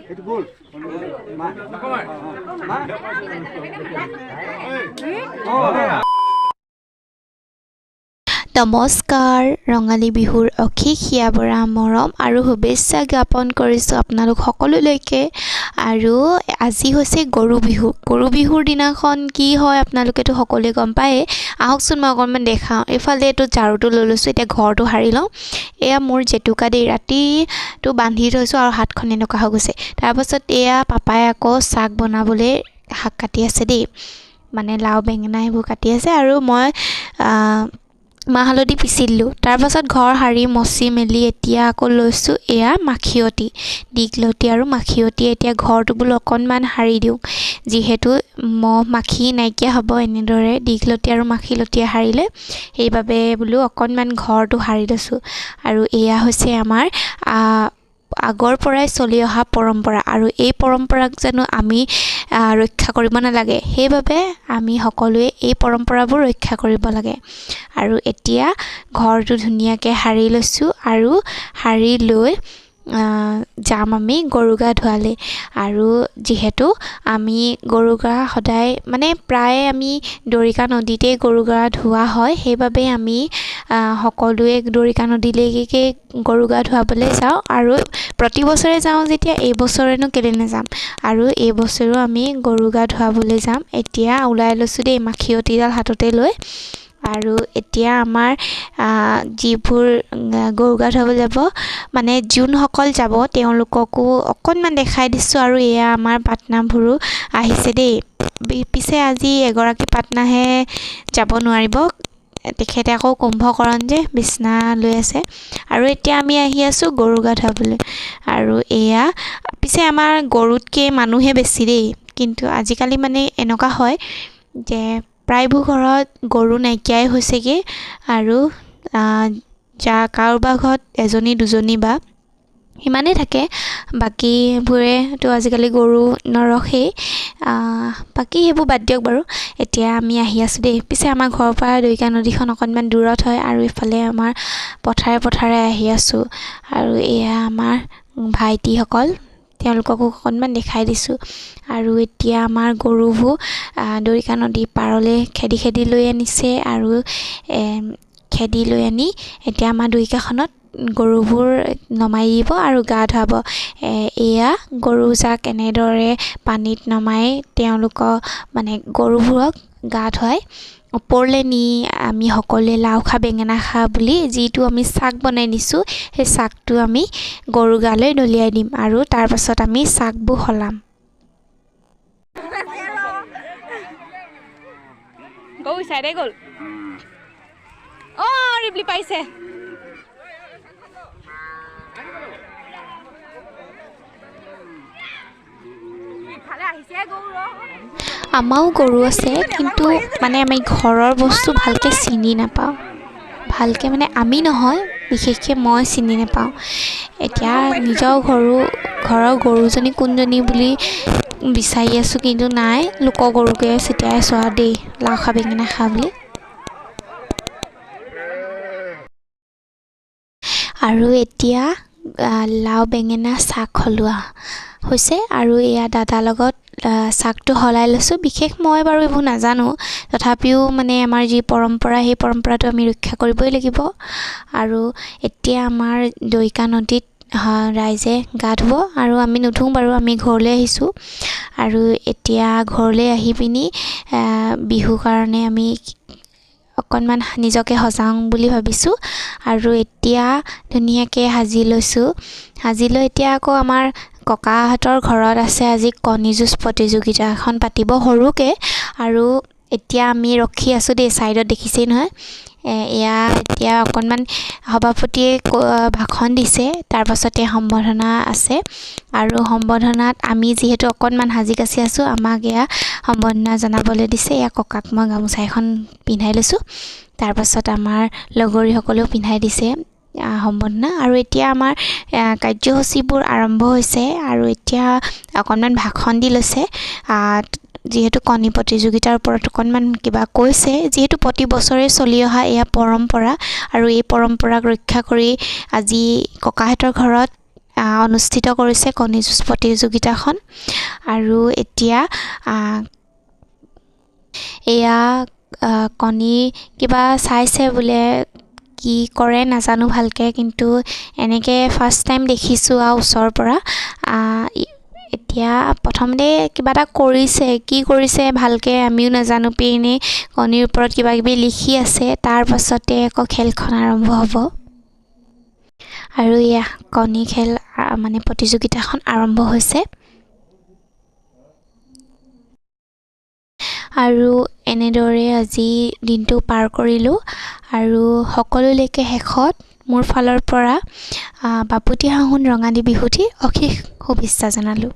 itu bul. Ma. Ma. Oh. নমস্কাৰ ৰঙালী বিহুৰ অশেষ হিয়াবৰা মৰম আৰু শুভেচ্ছা জ্ঞাপন কৰিছোঁ আপোনালোক সকলোলৈকে। আৰু আজি হৈছে গৰু বিহুৰ দিনাখন কি হয় আপোনালোকেতো সকলোৱে গম পায়ে। আহকচোন মই অকণমান দেখাওঁ। এইফালে এইটো ঝাৰুটো লৈ লৈছোঁ, এতিয়া ঘৰটো সাৰি লওঁ। এয়া মোৰ জেতুকা দেই, ৰাতিটো বান্ধি থৈছোঁ আৰু হাতখন এনেকুৱা হৈ গৈছে। তাৰপাছত এয়া পাপাই আকৌ শাক বনাবলৈ শাক কাটি আছে দেই, মানে লাও বেঙেনা সেইবোৰ কাটি আছে আৰু মই মাহ হালধি পিচি দিলোঁ। তাৰপাছত ঘৰ সাৰি মচি মেলি এতিয়া আকৌ লৈছোঁ এয়া মাখিয়তী, দীঘলতি আৰু মাখিয়তী। এতিয়া ঘৰটো বোলো অকণমান সাৰি দিওঁ, যিহেতু মহ মাখি নাইকিয়া হ'ব এনেদৰে দীঘলতি আৰু মাখিলতিয়ে সাৰিলে, সেইবাবে বোলো অকণমান ঘৰটো সাৰি লৈছোঁ। আৰু এয়া হৈছে আমাৰ আগৰ পৰাই চলি অহা পৰম্পৰা, আৰু এই পৰম্পৰাক জানো আমি ৰক্ষা কৰিব নালাগে। সেইবাবে আমি সকলোৱে এই পৰম্পৰাবোৰ ৰক্ষা কৰিব লাগে। আৰু এতিয়া ঘৰটো ধুনীয়াকৈ সাৰি লৈছোঁ আৰু সাৰি লৈ যাম আমি গৰু গা ধোৱালে। আৰু যিহেতু আমি গৰু গা সদায় মানে প্ৰায় আমি দৰিকা নদীতেই গৰু গা ধোৱা হয়, সেইবাবে আমি সকলোৱে দৰিকা নদীলৈকে গৰু গা ধুৱাবলৈ যাওঁ। আৰু প্ৰতি বছৰে যাওঁ যেতিয়া এই বছৰেনো কেলৈ নাযাম। আৰু এই বছৰো আমি গৰু গা ধুৱাবলৈ যাম। এতিয়া ওলাই লৈছোঁ দেই মাখিয়তীডাল হাততে লৈ। আৰু এতিয়া আমাৰ যিবোৰ গৰু গা ধুৱাবলৈ যাব, মানে যোনসকল যাব তেওঁলোককো অকণমান দেখাই দিছোঁ। আৰু এয়া আমাৰ পাটনাবোৰো আহিছে দেই। পিছে আজি এগৰাকী পাটনাহে যাব নোৱাৰিব, তেখেতে আকৌ কুম্ভকৰণ যে বিচনা লৈ আছে। আৰু এতিয়া আমি আহি আছোঁ গৰু গা ধুৱাবলৈ। আৰু এয়া পিছে আমাৰ গৰুতকৈ মানুহে বেছি দেই, কিন্তু আজিকালি মানে এনেকুৱা হয় যে প্ৰায়বোৰ ঘৰত গৰু নাইকিয়াই হৈছেগৈ। আৰু কাৰোবাৰ ঘৰত এজনী দুজনী বা সিমানেই থাকে, বাকীবোৰেতো আজিকালি গৰু নৰখেই। বাকী সেইবোৰ বাদ দিয়ক বাৰু। এতিয়া আমি আহি আছোঁ দেই। পিছে আমাৰ ঘৰৰ পৰা দৰিকা নদীখন অকণমান দূৰত হয়, আৰু ইফালে আমাৰ পথাৰে আহি আছোঁ। আৰু এয়া আমাৰ ভাইটিসকল, তেওঁলোককো অকণমান দেখাই দিছোঁ। আৰু এতিয়া আমাৰ গৰুবোৰ দৰিকা নদী পাৰলৈ খেদি লৈ আনিছে। আৰু খেদি লৈ আনি এতিয়া আমাৰ দৰিকাখনত গৰুবোৰ নমাই দিব আৰু গা ধুৱাব। এয়া গৰুজাক এনেদৰে পানীত নমাই তেওঁলোকক মানে গৰুবোৰক গা ধুৱাই ওপৰলৈ নি আমি সকলোৱে লাও খা বেঙেনা খা বুলি যিটো আমি চাক বনাই নিছোঁ, সেই চাকটো আমি গৰু গালৈ দলিয়াই দিম। আৰু তাৰপাছত আমি চাকবোৰ সলাম। গৰু চাইডে গ'ল। ৰিবলি পাইছে। আমাৰো গৰু আছে, কিন্তু মানে আমি ঘৰৰ বস্তু ভালকৈ চিনি নাপাওঁ। ভালকৈ মানে আমি নহয়, বিশেষকৈ মই চিনি নাপাওঁ। এতিয়া নিজৰ ঘৰৰ গৰুজনী কোনজনী বুলি বিচাৰি আছোঁ, কিন্তু নাই, লোকৰ গৰুকে চিটিয়াই আছোঁ আৰু দেই, লাও খা বেঙেনা খা বুলি। আৰু এতিয়া লাও বেঙেনা চাক সলোৱা হৈছে। আৰু এয়া দাদাৰ লগত চাকটো সলাই লৈছোঁ। বিশেষ মই বাৰু এইবোৰ নাজানো, তথাপিও মানে আমাৰ যি পৰম্পৰা, সেই পৰম্পৰাটো আমি ৰক্ষা কৰিবই লাগিব। আৰু এতিয়া আমাৰ দৰিকা নদীত ৰাইজে গা ধুব, আৰু আমি নুধুওঁ বাৰু, আমি ঘৰলৈ আহিছোঁ। আৰু এতিয়া ঘৰলৈ আহি পিনি বিহুৰ কাৰণে আমি অকণমান নিজকে সজাওঁ বুলি ভাবিছোঁ। আৰু এতিয়া ধুনীয়াকৈ সাজি লৈ এতিয়া আকৌ আমাৰ ককাহঁতৰ ঘৰত আছে আজি কণী যুঁজ প্ৰতিযোগিতা এখন পাতিব সৰুকৈ। আৰু এতিয়া আমি ৰখি আছোঁ দেই, ছাইডত দেখিছেই নহয়। এয়া এতিয়া অকণমান সভাপতিয়ে ভাষণ দিছে, তাৰপাছতে সম্বৰ্ধনা আছে। আৰু সম্বৰ্ধনাত আমি যিহেতু অকণমান সাজি কাচি আছোঁ, আমাক এয়া সম্বৰ্ধনা জনাবলৈ দিছে। এয়া ককাক মই গামোচা এখন পিন্ধাই লৈছোঁ, তাৰপাছত আমাৰ লগৰীসকলেও পিন্ধাই দিছে সম্বৰ্ধনা। আৰু এতিয়া আমাৰ কাৰ্যসূচীবোৰ আৰম্ভ হৈছে। আৰু এতিয়া অকণমান ভাষণ দি লৈছে, যিহেতু কণী প্ৰতিযোগিতাৰ ওপৰত অকণমান কিবা কৈছে। যিহেতু প্ৰতি বছৰে চলি অহা এয়া পৰম্পৰা, আৰু এই পৰম্পৰাক ৰক্ষা কৰি আজি ককাহঁতৰ ঘৰত অনুষ্ঠিত কৰিছে কণী যুঁজ প্ৰতিযোগিতাখন আৰু এতিয়া এয়া কণী কিবা চাইছে বোলে কি কৰে নাজানো ভালকৈ কিন্তু এনেকৈ ফাৰ্ষ্ট টাইম দেখিছোঁ আৰু ওচৰৰ পৰা এতিয়া প্ৰথমতে কিবা এটা কৰিছে কি কৰিছে ভালকৈ আমিও নাজানো পিনে কণীৰ ওপৰত কিবা কিবি লিখি আছে তাৰ পাছতে আকৌ খেলখন আৰম্ভ হ'ব আৰু এয়া কণী খেল মানে প্ৰতিযোগিতাখন আৰম্ভ হৈছে আৰু এনেদৰে আজি দিনটো পাৰ কৰিলোঁ আৰু সকলোলৈকে শেষত মোৰ ফালৰ পৰা বাপুতি সাহোন ৰঙালী বিহুটি অশেষ শুভেচ্ছা জনালোঁ